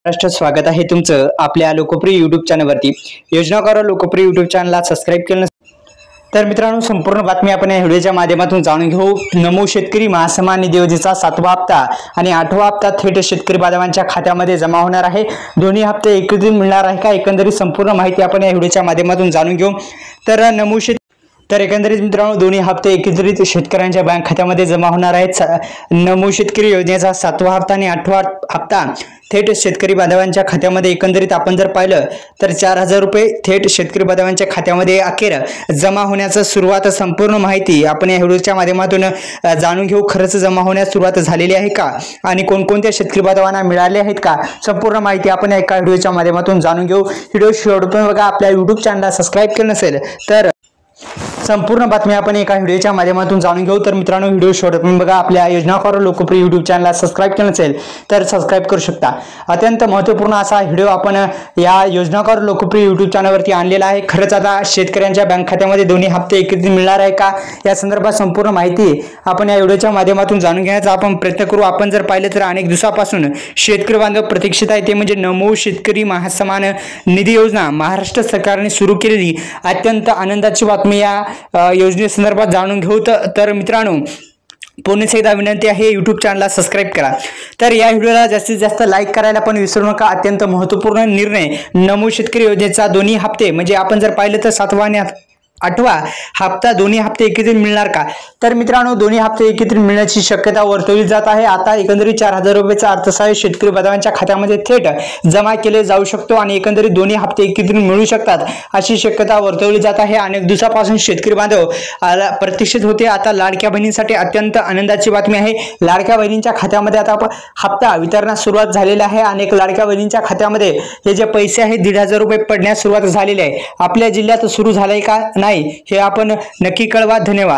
महाराष्ट्र स्वागत आहे तुमचं आपल्या लोकप्रिय यूट्यूब चॅनलवरती। योजनाकार लोकप्रिय यूट्यूब चॅनलला सबस्क्राइब केलं तर मित्रांनो संपूर्ण बातमी आपण या व्हिडिओच्या माध्यमातून जाणून घेऊ। नमो शेतकरी महासन्मान निधी योजनेचा 7वा हप्ता आणि 8वा हप्ता थेट शेतकरी बांधवांच्या खात्यामध्ये जमा होणार आहे। दोन्ही हप्ते एकत्रित मिळणार आहे का, एकंदरीत संपूर्ण माहिती आपण या व्हिडिओच्या माध्यमातून जाणून घेऊ। तर एकंदरीत मित्रांनो दोन्ही हप्ते एकत्रित शेतकऱ्यांच्या बँक खात्यामध्ये जमा होणार आहेत। नमो शेतकरी योजनेचा 7वा हप्ता आणि 8वा हप्ता थेट शेतकरी बांधवांच्या खात्यामध्ये एकंदरीत आपण जर पाहिलं तर 4000 रुपये थेट शेतकरी बांधवांच्या खात्यामध्ये अखेर जमा होण्याची सुरुवात संपूर्ण माहिती आपण या व्हिडिओच्या माध्यमातून जाणून घेऊ। खरंच जमा होण्यास सुरुवात झालेली आहे का आणि कोणकोणत्या शेतकरी बांधवांना मिळाले आहेत का, संपूर्ण माहिती आपण एका व्हिडिओच्या माध्यमातून जाणून घेऊ। व्हिडिओ शेवटपर्यंत बघा। आपल्या YouTube चॅनलला सबस्क्राइब केलं नसेल तर संपूर्ण बातमी आपण एका व्हिडिओच्या माध्यमातून जाणून घेऊ। तर मित्रांनो व्हिडिओ शेवटपर्यंत बघा। आपल्या योजनाकार लोकप्रिय यूट्यूब चॅनलला सबस्क्राइब केलं नसेल तर सबस्क्राइब करू शकता। अत्यंत महत्त्वपूर्ण असा व्हिडिओ आपण या योजनाकार लोकप्रिय यूट्यूब चॅनलवरती आणलेला आहे। खरंच आता शेतकऱ्यांच्या बँक खात्यामध्ये दोन्ही हप्ते एकत्रित मिळणार आहे का, या संदर्भात संपूर्ण माहिती आपण या व्हिडिओच्या माध्यमातून जाणून घेण्याचा आपण प्रयत्न करू। आपण जर पाहिलं तर अनेक दिवसापासून शेतकरी बांधव प्रतीक्षित आहे, ते म्हणजे नमो शेतकरी महासन्मान निधी योजना महाराष्ट्र सरकारने सुरू केलेली अत्यंत आनंदाची बातमी या योजनेसंदर्भात जाणून घेऊ। तर मित्रांनो पुन्हा एकदा विनंती आहे, यूट्यूब चॅनलला सबस्क्राइब करा। तर या व्हिडिओला जास्तीत जास्त लाईक करायला पण विसरू नका। अत्यंत महत्त्वपूर्ण निर्णय नमो शेतकरी योजनेचा दोन्ही हप्ते म्हणजे आपण जर पाहिलं तर 7वा आणि 8वा हप्ता दोन्ही हप्ते एकत्रित मिळणार का, तर मित्रांनो दोन्ही हप्ते एकत्रित मिळण्याची शक्यता वर्तवली जात आहे। आता एकंदरीत 4000 रुपयाचा अर्थसहाय्य शेतकरी बांधवांच्या खात्यामध्ये थेट जमा केले जाऊ शकतो आणि एकंदरीत दोन्ही हप्ते एकत्रित मिळू शकतात अशी शक्यता वर्तवली जात आहे। अनेक दिवसापासून शेतकरी बांधव प्रतीक्षित होते। आता लाडक्या बहिणींसाठी अत्यंत आनंदाची बातमी आहे। लाडक्या बहिणींच्या खात्यामध्ये आता हप्ता वितरणास सुरुवात झालेली आहे। अनेक लाडक्या बहिणींच्या खात्यामध्ये हे जे पैसे आहेत 1500 रुपये पडण्यास सुरुवात झालेली आहे। आपल्या जिल्ह्यात सुरू झाले का नाही हे आपण नक्की कळवा। धन्यवाद।